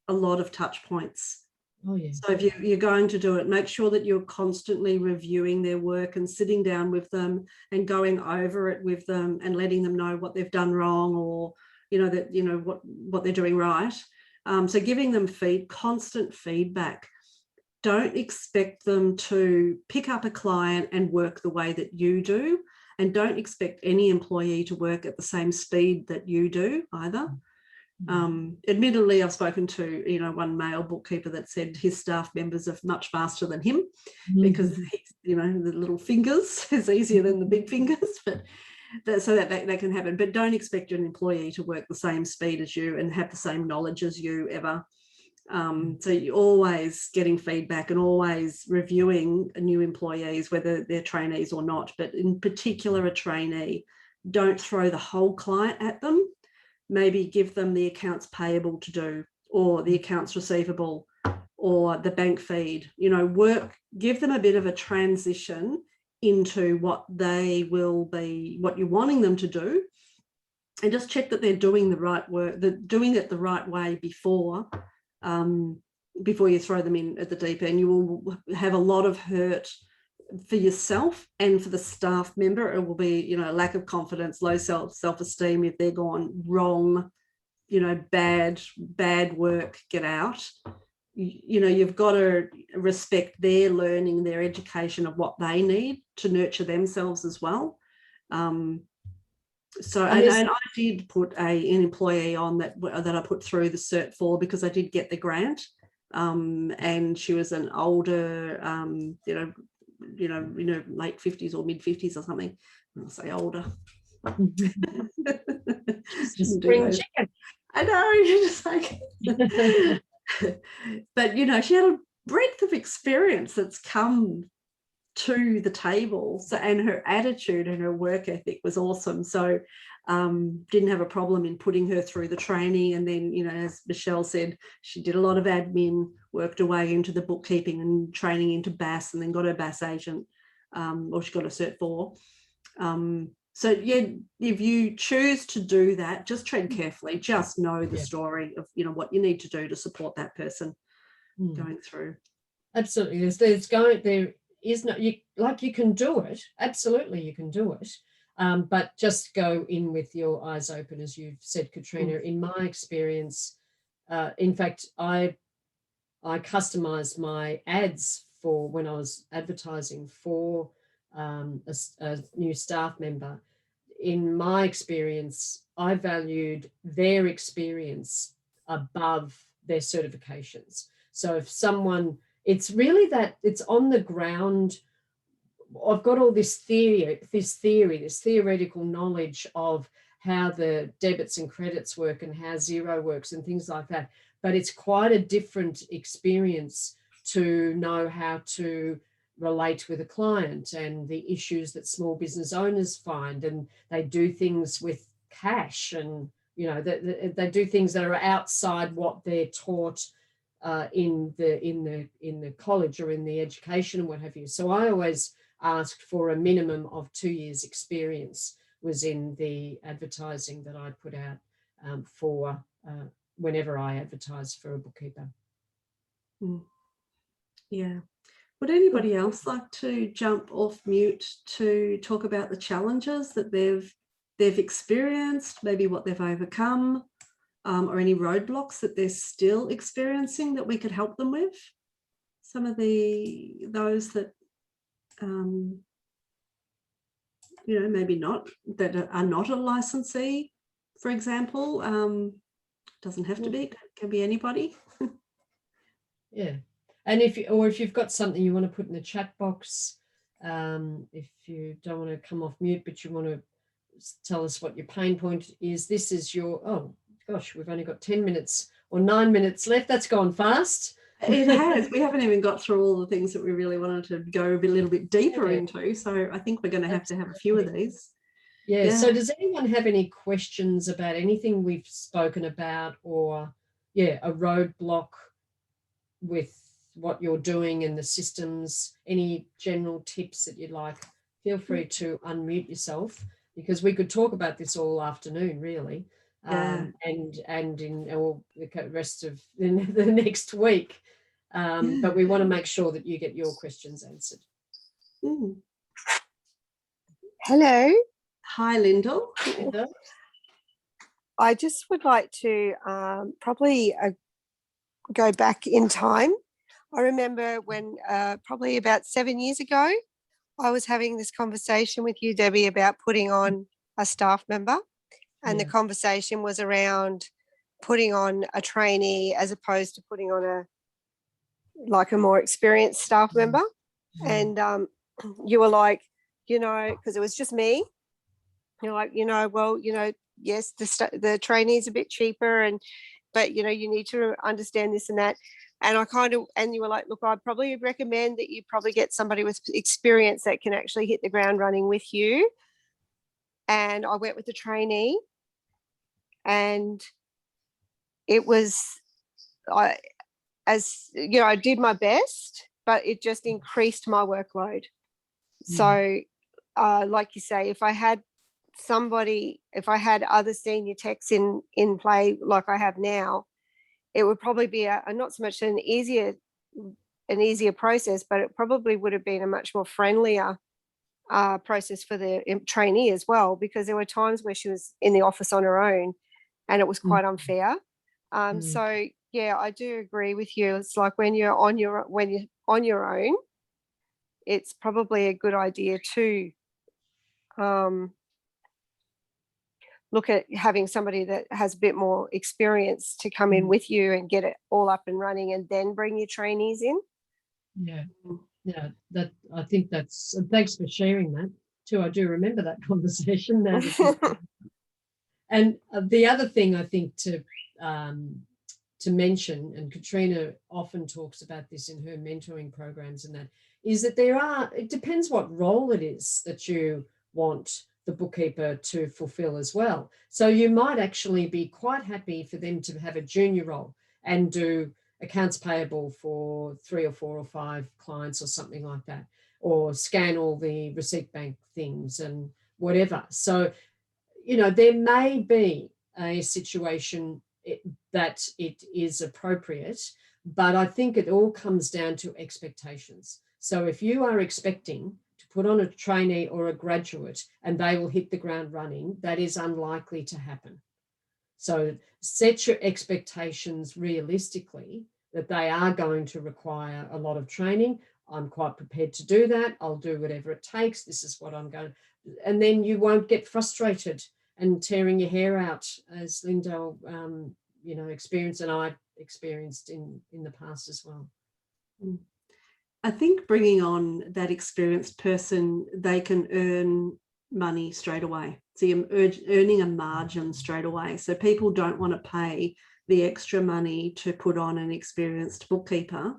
Speaker 1: a lot of touch points.
Speaker 2: Oh, yeah.
Speaker 1: So if you're going to do it, make sure that you're constantly reviewing their work and sitting down with them and going over it with them and letting them know what they've done wrong, or what they're doing right. So giving them constant feedback. Don't expect them to pick up a client and work the way that you do, and don't expect any employee to work at the same speed that you do either. Admittedly, I've spoken to one male bookkeeper that said his staff members are much faster than him, because he's, the little fingers is easier than the big fingers, but so that can happen. But don't expect an employee to work the same speed as you and have the same knowledge as you ever. So you're always getting feedback and always reviewing new employees, whether they're trainees or not, but in particular a trainee. Don't throw the whole client at them. Maybe give them the accounts payable to do, or the accounts receivable, or the bank feed. Give them a bit of a transition into what they will be, what you're wanting them to do, and just check that they're doing the right work, they're doing it the right way before you throw them in at the deep end. You will have a lot of hurt for yourself and for the staff member. It will be, lack of confidence, low self-esteem if they're gone wrong, bad work, get out. You've got to respect their learning, their education of what they need to nurture themselves as well. So and I did put an employee on that I put through the Cert 4 because I did get the grant, and she was an older, late 50s or mid 50s or something. I'll say older.
Speaker 2: Spring chicken.
Speaker 1: I know, you're just like, but she had a breadth of experience that's come to the table. So, and her attitude and her work ethic was awesome. So didn't have a problem in putting her through the training. And then, as Michelle said, she did a lot of admin, worked her way into the bookkeeping and training into BAS, and then got her BAS agent, or she got a Cert 4. So yeah, if you choose to do that, just tread carefully. Just know the story of what you need to do to support that person going through.
Speaker 2: Absolutely, you can do it. Absolutely, you can do it. But just go in with your eyes open, as you've said, Katrina. In my experience, in fact, I customized my ads for when I was advertising for a new staff member. In my experience, I valued their experience above their certifications. So if someone, it's really that it's on the ground. I've got all this theoretical knowledge of how the debits and credits work and how Xero works and things like that. But it's quite a different experience to know how to relate with a client and the issues that small business owners find, and they do things with cash, and they do things that are outside what they're taught in the college or in the education and what have you. So I always asked for a minimum of 2 years experience was in the advertising that I put out for whenever I advertise for a bookkeeper.
Speaker 1: Yeah. Would anybody else like to jump off mute to talk about the challenges that they've experienced, maybe what they've overcome, or any roadblocks that they're still experiencing that we could help them with? Some of those that maybe not, that are not a licensee, for example. Doesn't have to be, can be anybody.
Speaker 2: Yeah. And if you've got something you want to put in the chat box, if you don't want to come off mute, but you want to tell us what your pain point is, this is your, oh gosh, we've only got 10 minutes or 9 minutes left. That's gone fast.
Speaker 1: It has. We haven't even got through all the things that we really wanted to go a little bit deeper into. So I think we're going to have a few of these.
Speaker 2: Yeah. So does anyone have any questions about anything we've spoken about, or a roadblock with what you're doing and the systems? Any general tips that you'd like? Feel free to unmute yourself, because we could talk about this all afternoon, really, and in the rest of the next week. But we want to make sure that you get your questions answered.
Speaker 4: Hello.
Speaker 1: Hi, Lyndall.
Speaker 4: I just would like to probably go back in time. I remember when probably about 7 years ago, I was having this conversation with you, Debbie, about putting on a staff member, and the conversation was around putting on a trainee as opposed to putting on a more experienced staff member. And you were like, because it was just me, you're like, yes, the trainee is a bit cheaper, but you need to understand this and that. And and you were like, look, I'd probably recommend that you probably get somebody with experience that can actually hit the ground running with you. And I went with the trainee, and it was, I did my best, but it just increased my workload. So like you say, if I had other senior techs in play like I have now, it would probably be a not so much an easier process, but it probably would have been a much more friendlier process for the trainee as well, because there were times where she was in the office on her own and it was quite unfair. So yeah, I do agree with you. It's like when you're on your own, it's probably a good idea to look at having somebody that has a bit more experience to come in with you and get it all up and running, and then bring your trainees in.
Speaker 2: Yeah, that, I think that's, and thanks for sharing that too. I do remember that conversation now. And the other thing I think to mention, and Katrina often talks about this in her mentoring programs, and that is that it depends what role it is that you want the bookkeeper to fulfill as well. So you might actually be quite happy for them to have a junior role and do accounts payable for 3 or 4 or 5 clients or something like that, or scan all the receipt bank things and whatever. So, there may be a situation that it is appropriate, but I think it all comes down to expectations. So if you are expecting to put on a trainee or a graduate and they will hit the ground running, that is unlikely to happen. So set your expectations realistically that they are going to require a lot of training. I'm quite prepared to do that. I'll do whatever it takes. This is what I'm going to, and then you won't get frustrated and tearing your hair out, as Lyndall, experienced, and I experienced in the past as well.
Speaker 1: I think bringing on that experienced person, they can earn money straight away. So you're earning a margin straight away. So people don't want to pay the extra money to put on an experienced bookkeeper,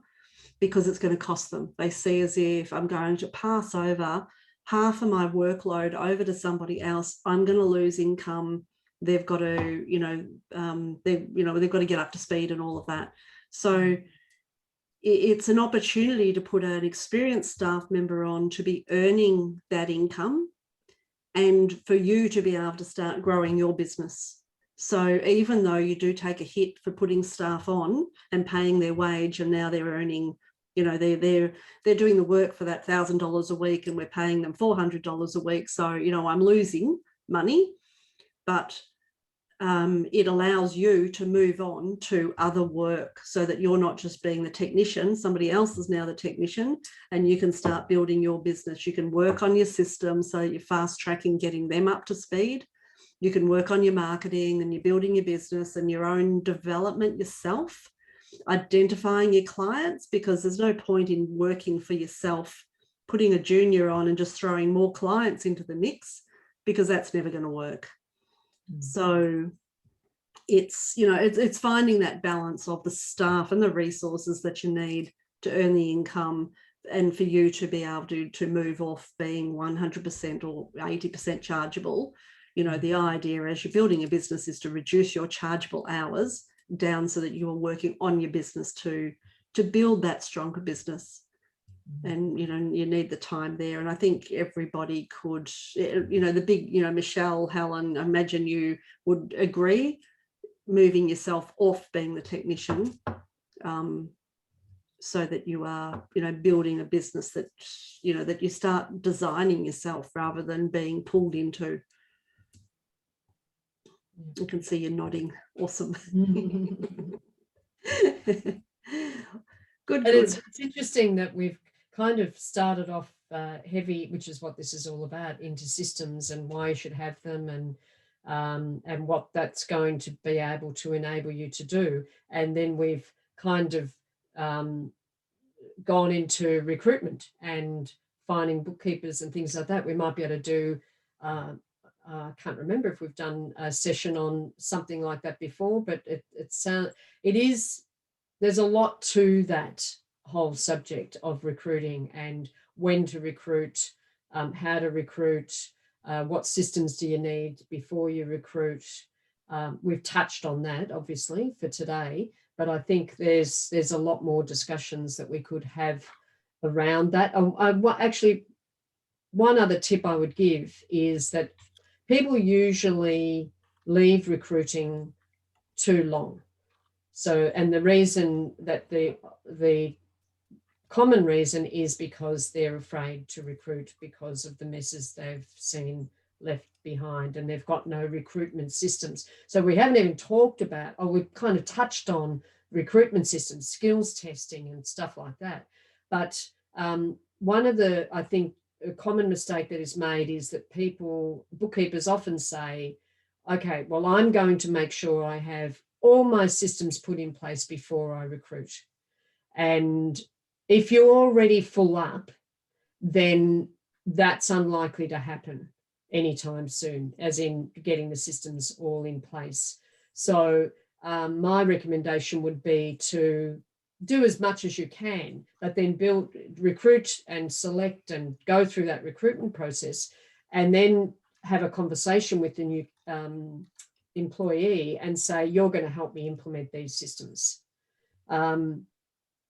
Speaker 1: because it's going to cost them. They see as if I'm going to pass over half of my workload over to somebody else. I'm going to lose income. They've got to, they've got to get up to speed and all of that. So it's an opportunity to put an experienced staff member on to be earning that income and for you to be able to start growing your business. So even though you do take a hit for putting staff on and paying their wage, and now they're earning, they're doing the work for that $1,000 a week and we're paying them $400 a week. So, I'm losing money, but it allows you to move on to other work so that you're not just being the technician, somebody else is now the technician, and you can start building your business. You can work on your system so you're fast tracking getting them up to speed. You can work on your marketing and you're building your business and your own development yourself, identifying your clients, because there's no point in working for yourself, putting a junior on and just throwing more clients into the mix, because that's never going to work. So it's finding that balance of the staff and the resources that you need to earn the income, and for you to be able to move off being 100% or 80% chargeable. The idea as you're building a business is to reduce your chargeable hours down so that you are working on your business to build that stronger business. And you need the time there, and I think everybody could, the big, Michelle, Helen, I imagine you would agree, moving yourself off being the technician, so that you are building a business that that you start designing yourself rather than being pulled into. I can see you nodding. Awesome. Good.
Speaker 2: It's interesting that we've kind of started off heavy, which is what this is all about, into systems and why you should have them, and what that's going to be able to enable you to do. And then we've kind of gone into recruitment and finding bookkeepers and things like that. We might be able to do, I can't remember if we've done a session on something like that before, but there's a lot to that whole subject of recruiting, and when to recruit, how to recruit, what systems do you need before you recruit. We've touched on that obviously for today, but I think there's a lot more discussions that we could have around that. Actually, one other tip I would give is that people usually leave recruiting too long. So, and the reason that the common reason is because they're afraid to recruit because of the messes they've seen left behind, and they've got no recruitment systems. So we haven't even talked about, we've kind of touched on recruitment systems, skills testing and stuff like that. But one of the, I think, a common mistake that is made is that bookkeepers often say, okay, well, I'm going to make sure I have all my systems put in place before I recruit. And if you're already full up, then that's unlikely to happen anytime soon, as in getting the systems all in place. So my recommendation would be to do as much as you can, but then recruit and select and go through that recruitment process, and then have a conversation with the new employee and say, you're going to help me implement these systems.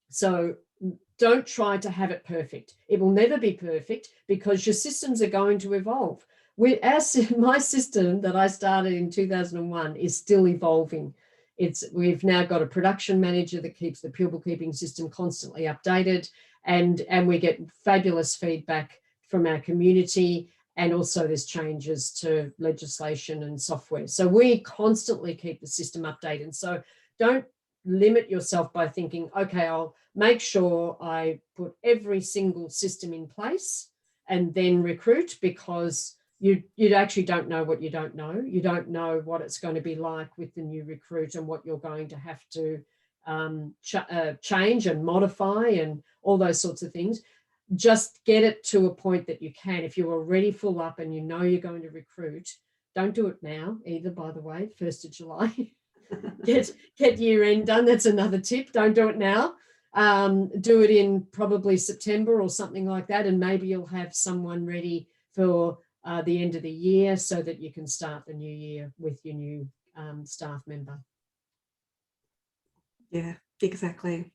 Speaker 2: So don't try to have it perfect. It will never be perfect because your systems are going to evolve. My system that I started in 2001 is still evolving. We've now got a production manager that keeps the pure bookkeeping system constantly updated, and we get fabulous feedback from our community, and also there's changes to legislation and software. So we constantly keep the system updated. So don't limit yourself by thinking, okay, I'll make sure I put every single system in place and then recruit, because you actually don't know what you don't know. You don't know what it's going to be like with the new recruit and what you're going to have to change and modify and all those sorts of things. Just get it to a point that you can. If you're already full up and you know you're going to recruit, don't do it now either, by the way, 1st of July. Get year end done. That's another tip. Don't do it now. do it in probably September or something like that, and maybe you'll have someone ready for the end of the year so that you can start the new year with your new staff member.
Speaker 1: Yeah, exactly.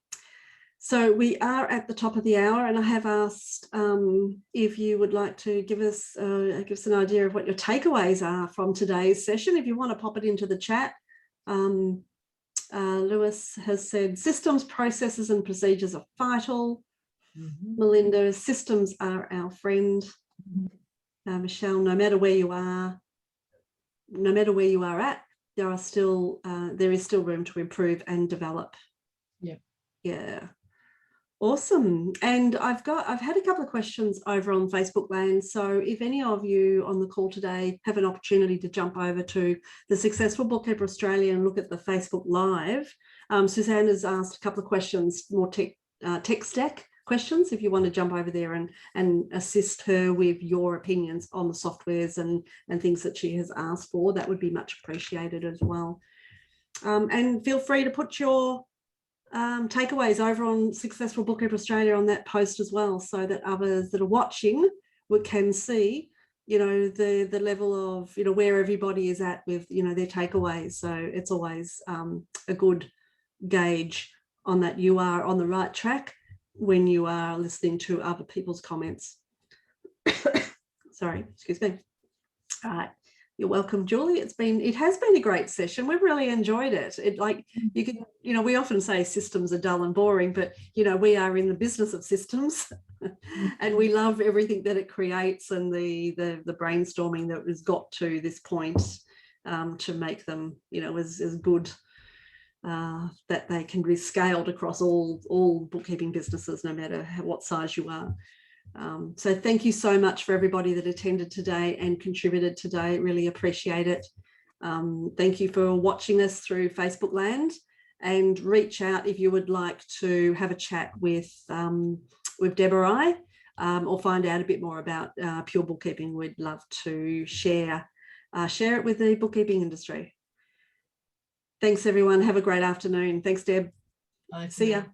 Speaker 1: So we are at the top of the hour, and I have asked if you would like to give us an idea of what your takeaways are from today's session. If you want to pop it into the chat. Lewis has said systems, processes and procedures are vital. Melinda, systems are our friend. Michelle, no matter where you are at, there is still room to improve and develop. Yeah. Awesome. And I've had a couple of questions over on Facebook land. So if any of you on the call today have an opportunity to jump over to the Successful Bookkeeper Australia and look at the Facebook Live, Suzanne has asked a couple of questions, more tech stack questions, if you want to jump over there and assist her with your opinions on the softwares and things that she has asked for, that would be much appreciated as well. And feel free to put your takeaways over on Successful Bookkeeper Australia on that post as well, so that others that are watching can see, the level of, where everybody is at with, their takeaways. So it's always a good gauge on that you are on the right track when you are listening to other people's comments. Sorry, excuse me. All right. You're welcome, Julie. It has been a great session. We've really enjoyed it. We often say systems are dull and boring, but we are in the business of systems and we love everything that it creates and the brainstorming that has got to this point to make them, as good that they can be scaled across all bookkeeping businesses, no matter what size you are. So thank you so much for everybody that attended today and contributed today. Really appreciate it. Thank you for watching us through Facebook land, and reach out if you would like to have a chat with Deb or I, or find out a bit more about pure bookkeeping. We'd love to share it with the bookkeeping industry. Thanks everyone. Have a great afternoon. Thanks, Deb.
Speaker 2: Bye.
Speaker 1: See ya.